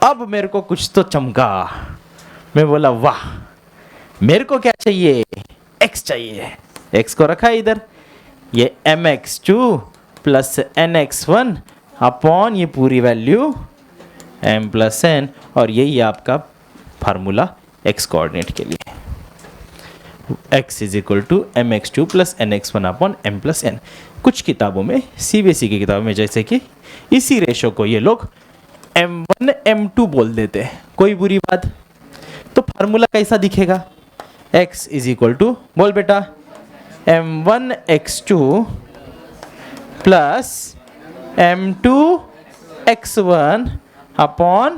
अब मेरे को कुछ तो चमका, मैं बोला वाह, मेरे को क्या चाहिए? x चाहिए। x को रखा है इधर, ये mx2 प्लस nx1 अपॉन ये पूरी वैल्यू m प्लस n, और यही आपका फार्मूला x कोऑर्डिनेट के लिए, x is equal to mx2 plus nx1 upon m plus n। कुछ किताबों में, CBSE की किताबों में, जैसे कि इसी रेशो को ये लोग m1 m2 बोल देते हैं, कोई बुरी बात। तो फार्मूला कैसा दिखेगा? x इज इक्वल टू, बोल बेटा, m1 x2 plus m2 x1 upon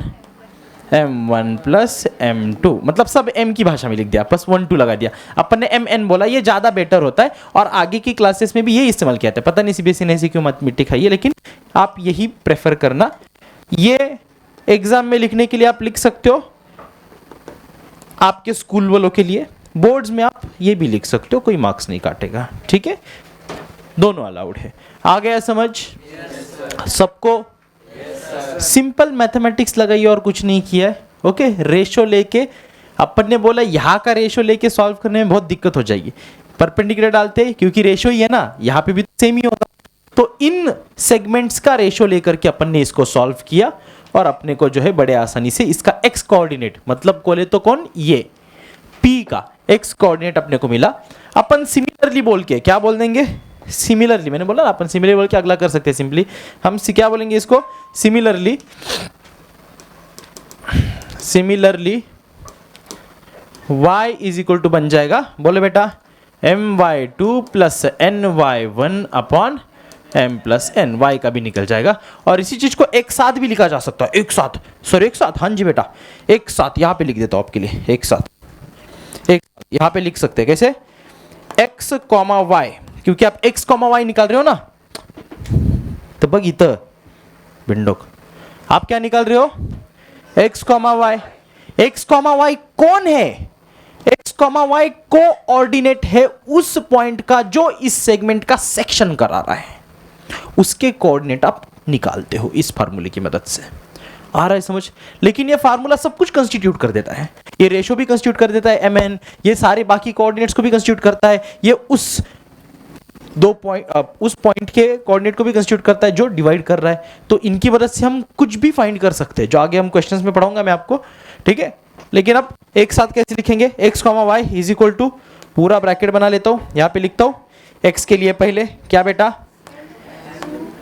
m1 plus m2, मतलब सब m की भाषा में लिख दिया, प्लस 1 2 लगा दिया। अपन ने mn बोला, ये ज़्यादा बेटर होता है, और आगे की क्लासेस में भी ये इस्तेमाल किया था। पता नहीं CBSE ने ऐसी क्यों मत मिट्टी खाई है, लेकिन आप यही प्रेफर करना। ये एग्जाम में लिखने के लिए आप लिख सकते हो, आपके स्कूल वालों के लिए, बोर्ड्स में आप ये भी लिख सकते हो, कोई मार्क्स नहीं काटेगा, ठीक है? दोनों अलाउड है। आ गया समझ सबको? सिंपल मैथमेटिक्स लगाइए और कुछ नहीं किया है, ओके? रेशो लेके अपन ने बोला यहाँ का रेशो लेके सॉल्व करने में बहुत दिक्कत हो जाएगी, परपेंडिकुलर डालते हैं क्योंकि रेशो ही है ना, यहाँ पे भी सेम ही होगा। तो इन सेगमेंट्स का रेशो लेकर के अपन ने इसको सॉल्व किया, और अपने को जो है बड़े आसानी से इसका x कोऑर्डिनेट, मतलब बोले तो कौन, ये p का x कोऑर्डिनेट अपने को मिला। अपन सिमिलरली बोल के क्या बोल देंगे? सिमिलरली, मैंने बोला ना अपन सिमिलरली बोल के अगला कर सकते हैं। सिंपली हम क्या बोलेंगे इसको? Similarly, similarly y is equal to बन जाएगा, बोले बेटा, my2 plus ny1 upon m plus n, y का भी निकल जाएगा। और इसी चीज को एक साथ भी लिखा जा सकता है, एक साथ, सर एक साथ, हाँ जी बेटा एक साथ, यहाँ पे लिख देता हूँ आपके लिए, एक साथ, एक यहाँ पे लिख सकते हैं कैसे? x कॉमा y, क्योंकि आप x कॉमा y निकाल रहे हो ना, तो बघित बिंडोक, आप क्या निकाल रहे हो? x comma y। x comma y कौन है? x कॉमा y कोऑर्डिनेट है उस पॉइंट का जो इस सेगमेंट का सेक्शन करा रहा है, उसके कोऑर्डिनेट आप निकालते हो इस फार्मूले की मदद से। आ रहा है समझ? लेकिन ये फार्मूला सब कुछ कंस्टिट्यूट कर देता है, ये रेशो भी कंस्टिट्यूट कर देता है, mn, ये सारे बाकी कोऑर्डिनेट्स को भी कंस्टिट्यूट करता है, ये उस उस पॉइंट के कोऑर्डिनेट को भी कंस्टिट्यूट करता है जो डिवाइड कर रहा है। तो इनकी मदद से हम कुछ भी फाइंड कर सकते हैं, जो आगे हम क्वेश्चंस में पढ़ाऊंगा मैं आपको, ठीक है? लेकिन अब एक साथ कैसे लिखेंगे? x comma Y is equal to, पूरा ब्रैकेट बना लेता हूं, यहां पे लिखता हूं x के लिए पहले क्या बेटा,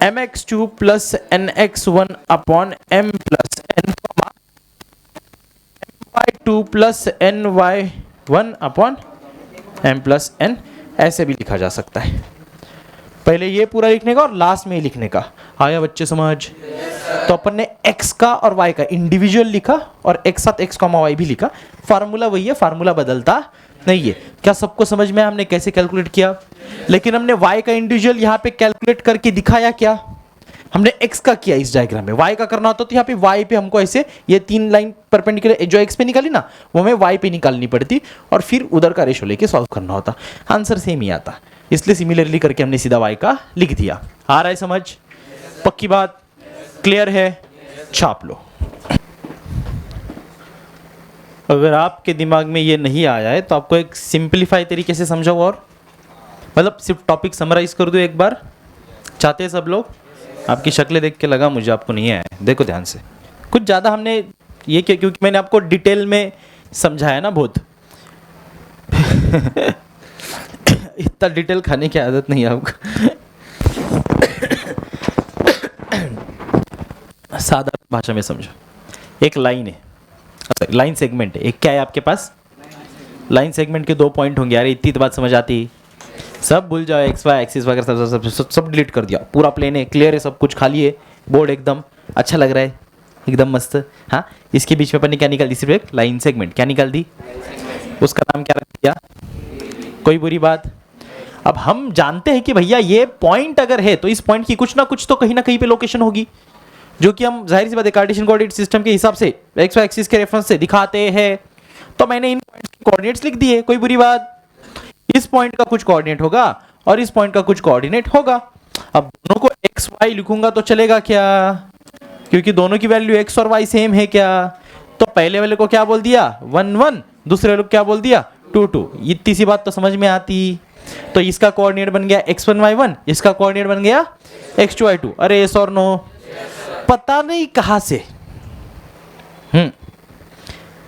mx2 plus nx1 upon m plus n, my2 plus ny1 upon m plus n, ऐसे भी लिखा जा सकता है। पहले ये पूरा लिखने का और लास्ट में ही लिखने का। आया बच्चे समझ? तो अपन ने x का और y का इंडिविजुअल लिखा और एक साथ x कॉमा y भी लिखा। फार्मूला वही है, फार्मूला बदलता नहीं है। क्या सबको समझ में हमने कैसे कैलकुलेट किया? लेकिन हमने y का इंडिविजुअल यहाँ पे कैलकुलेट करके दिखाया क्या? हमने x का किया इस डायग्राम में, y का करना होता तो यहाँ पे y पे हमको ऐसे ये 3 लाइन परपेंडिकुलर जो x पे निकाली ना, वो हमें y पे निकालनी पड़ती और फिर उधर का रेशो लेके सॉल्व करना होता। आंसर सेम ही आता, इसलिए सिमिलरली करके हमने सीधा y का लिख दिया। आ रहा है समझ? पक्की बात? क्लियर है? छाप लो। अगर आपके दिमाग में ये नहीं आया है तो आपको एक सिंपलीफाई तरीके से समझाओ, और मतलब सिर्फ टॉपिक समराइज कर दो एक बार। चाहते हैं सब लोग? आपकी शक्लें देख के लगा मुझे आपको नहीं आया है। देखो ध्यान से, कुछ ज़्यादा हमने ये क्या, क्योंकि मैंने आपको डिटेल में समझाया ना बहुत। इतना डिटेल खाने की आदत नहीं है आपको। साधारण भाषा में समझो, एक लाइन है, लाइन सेगमेंट है, एक क्या है आपके पास, लाइन सेगमेंट के 2 पॉइंट होंगे। यार इतनी तो बात समझ आती, सब भूल जाओ, एक्स वाई एक्सिस वगैरह सब सब सब सब डिलीट कर दिया, पूरा प्लेन है, क्लियर है, सब कुछ खाली है, बोर्ड एकदम अच्छा लग रहा है, एकदम मस्त। हाँ, इसके बीच में अपन ने क्या निकाल दी, सिर्फ एक लाइन सेगमेंट, क्या निकाल दी, उसका नाम क्या रख दिया, कोई बुरी बात। अब हम जानते हैं कि भैया ये पॉइंट अगर है तो इस पॉइंट की कुछ ना कुछ तो कहीं ना कहीं पे लोकेशन होगी, जो कि हम जाहिर सी बात है कार्टेशियन कोऑर्डिनेट सिस्टम के हिसाब से एक्स वाई एक्सिस के रेफरेंस से दिखाते हैं। तो मैंने इन पॉइंट्स के कोऑर्डिनेट्स लिख दिए, कोई बुरी बात। इस पॉइंट का कुछ कोऑर्डिनेट होगा और इस पॉइंट का कुछ कोऑर्डिनेट होगा। अब दोनों को एक्स वाई लिखूंगा तो चलेगा क्या, क्योंकि दोनों की वैल्यू एक्स और वाई सेम है क्या। तो पहले वाले को क्या बोल दिया 1 1, दूसरे वाले को क्या बोल दिया 2 2। इतनी सी बात तो समझ में आती। तो इसका कोऑर्डिनेट बन गया x1 y1, इसका कोऑर्डिनेट बन गया x2 y2। अरे यस और नो, पता नहीं कहां से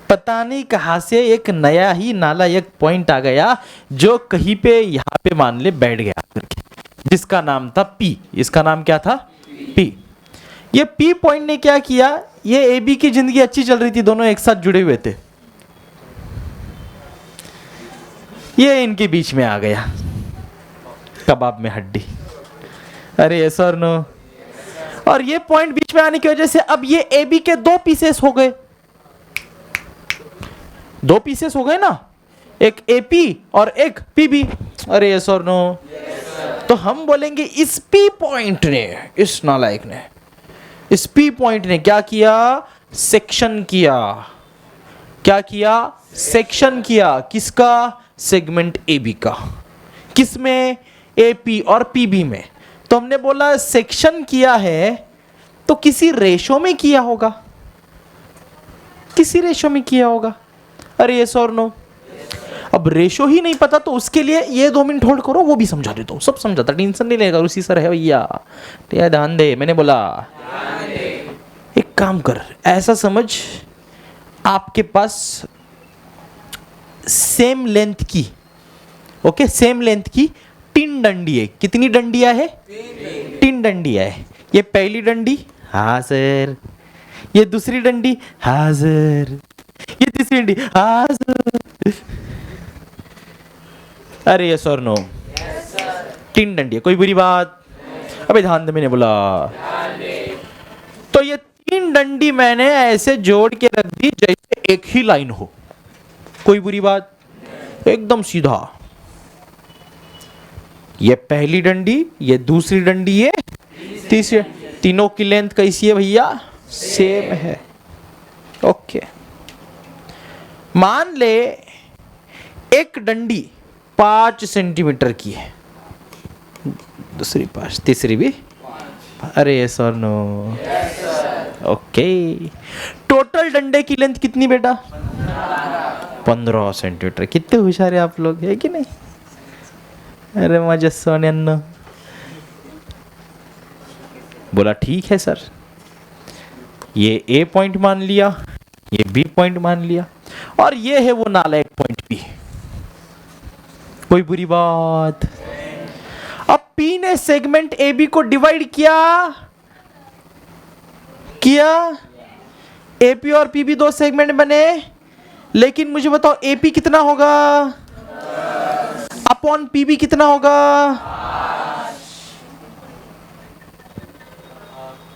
पता नहीं कहां से एक नया ही नालायक पॉइंट आ गया, जो कहीं पे यहां पे मान ले बैठ गया करके, जिसका नाम था P। इसका नाम क्या था P। ये P पॉइंट ने क्या किया, ये AB की जिंदगी अच्छी चल रही थी, दोनों एक साथ जुड़े हुए थे, ये इनके बीच में आ गया, कबाब में हड्डी। अरे यस और नो। और ये पॉइंट बीच में आने की वजह से अब ये AB के 2 पीसेस हो गए, 2 पीसेस हो गए ना, एक AP और एक PB। अरे यस और नो। तो हम बोलेंगे इस P पॉइंट ने, इस नालायक ने, इस P पॉइंट ने क्या किया, सेक्शन किया। क्या किया, सेक्शन किया। किसका, सेगमेंट AB का। किसमें, AP और PB में। तो हमने बोला सेक्शन किया है तो किसी रेशो में किया होगा, किसी रेशो में किया होगा। अरे यस और नो। अब रेशो ही नहीं पता तो उसके लिए ये 2 मिनट होल्ड करो, वो भी समझा देता हूँ, सब समझाता, टेंशन नहीं लेगा, उसी सर है भैया, ध्यान दे। मैंने बोला एक काम कर, ऐसा समझ आपके पास सेम लेंथ की, ओके, सेम लेंथ की 3 डंडी है। कितनी डंडियां है, 3 डंडियां है। ये पहली डंडी, हाँ सर। ये दूसरी डंडी, हाँ सर। ये तीसरी डंडी, हाँ सर। अरे यस और नो, 3 डंडी है, कोई बुरी बात। अबे ध्यान दे, मैंने बोला। तो ये 3 डंडी मैंने ऐसे जोड़ के रख दी जैसे एक ही लाइन हो, कोई बुरी बात, एकदम सीधा। ये पहली डंडी, ये दूसरी डंडी, ये तीसरी, तीनों की लेंथ कैसी है भैया, सेम है। ओके, मान ले एक डंडी 5 सेंटीमीटर की है, दूसरी 5, तीसरी भी। अरे यस और नो। ओके, टोटल डंडे की लेंथ कितनी बेटा, 15 सेंटीमीटर। कितने होशियार है आप लोग, है कि नहीं। अरे मजा सोने अन्नो। बोला ठीक है सर, ये A पॉइंट मान लिया, ये B पॉइंट मान लिया, और ये है वो नालायक पॉइंट P, कोई बुरी बात। अब P ने सेगमेंट AB को डिवाइड किया, AP और PB 2 सेगमेंट बने, लेकिन मुझे बताओ AP कितना होगा अपॉन PB कितना होगा।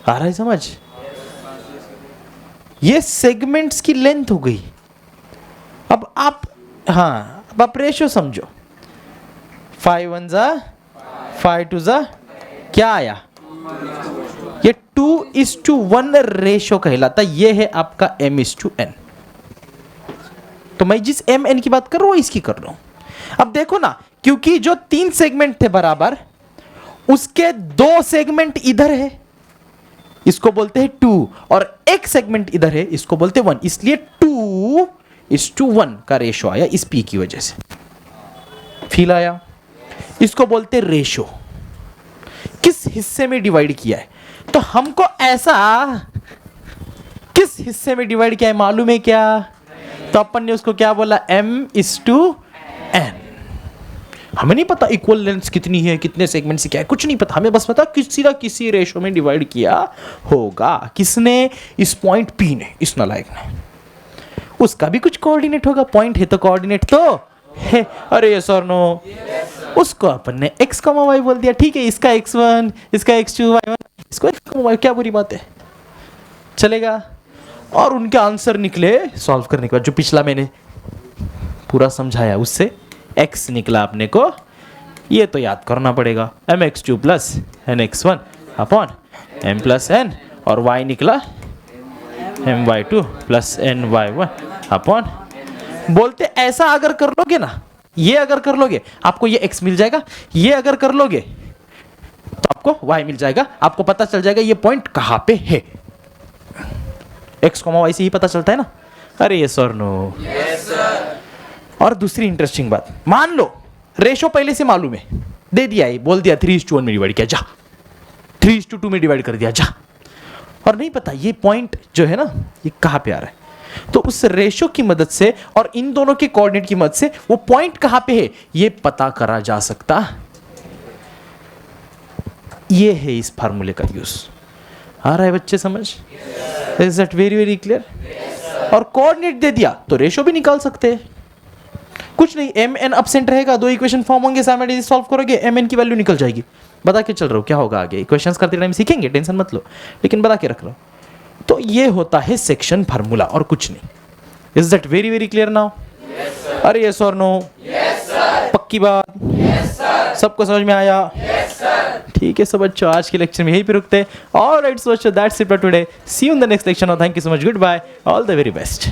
आ रहा है समझ, ये सेगमेंट्स की लेंथ हो गई। अब आप, हाँ, अब आप रेशो समझो, 5 1 जा 5 2 जा, क्या आया, ये 2:1 रेशो कहलाता। ये है आपका M:N। तो मैं जिस MN की बात कर रहा हूं इसकी कर रहा हूं। अब देखो ना, क्योंकि जो 3 सेगमेंट थे बराबर, उसके 2 सेगमेंट इधर है, इसको बोलते हैं 2, और एक सेगमेंट इधर है, इसको बोलते हैं 1, इसलिए 2:1 का रेशो आया इस P की वजह से। फील आया, इसको बोलते हैं रेशो। किस हिस्से में डिवाइड किया है, तो हमको ऐसा किस हिस्से में डिवाइड किया है मालूम है क्या। तो अपन ने उसको क्या बोला, M:N। हमें नहीं पता इक्वल लेंथ कितनी है, कितने सेगमेंट से क्या है, कुछ नहीं पता, हमें बस पता किसी ना किसी रेशो में डिवाइड किया होगा। किसने? इस पॉइंट P ने, इस नालायक ने। उसका भी कुछ कोऑर्डिनेट होगा, पॉइंट है तो कोऑर्डिनेट तो है। अरे यस और नो? उसको अपन ने x, y बोल दिया, ठीक है, इसका x1, इसका x2, y1, इसको x, y, क्या बुरी बात है, चलेगा। और उनके आंसर निकले सॉल्व करने के बाद, जो पिछला मैंने पूरा समझाया उससे x निकला अपने को, ये तो याद करना पड़ेगा, mx2 plus nx1 upon m plus n, और y निकला my2 प्लस ny1 अपॉन, बोलते ऐसा अगर कर लोगे ना, ये अगर कर लोगे आपको ये x मिल जाएगा, ये अगर कर लोगे तो आपको y मिल जाएगा, आपको पता चल जाएगा ये पॉइंट कहां पे है। x, y से ही पता चलता है ना। अरे यस और नो? Yes sir. और दूसरी इंटरेस्टिंग बात, मान लो रेशो पहले से मालूम है, दे दिया है, बोल दिया 3:1 में डिवाइड किया, जा 3:2 में डिवाइड कर दिया, जा, और नहीं पता ये पॉइंट जो है ना ये कहां पे आ रहा है, तो उस रेशो की मदद से और इन दोनों के कोऑर्डिनेट की मदद से वो पॉइंट कहां पे है ये पता करा जा सकता। ये है इस फार्मूले का यूज। आ रहा है बच्चे समझ? Is that very very clear? और कोऑर्डिनेट दे दिया तो रेशो भी निकाल सकते हैं, कुछ नहीं, एम एन अपसेंट रहेगा, दो इक्वेशन फॉर्म होंगे, साइमल्टेनियसली सॉल्व करोगे, एम एन की वैल्यू निकल जाएगी। बता के चल रहा हूँ क्या होगा आगे, इक्वेशंस करते टाइम सीखेंगे, टेंशन मत लो, लेकिन बता के रख रहा हूँ। तो ये होता है सेक्शन फार्मूला और कुछ नहीं। Is that very very clear now? अरे यस और नो? पक्की बात? सबको समझ में आया? ठीक है, सब बच्चों आज के लेक्चर में यहीं पे रुकते हैं। Alright so that's it for today, see you in the next lecture. Thank you so much, good bye, all the very best.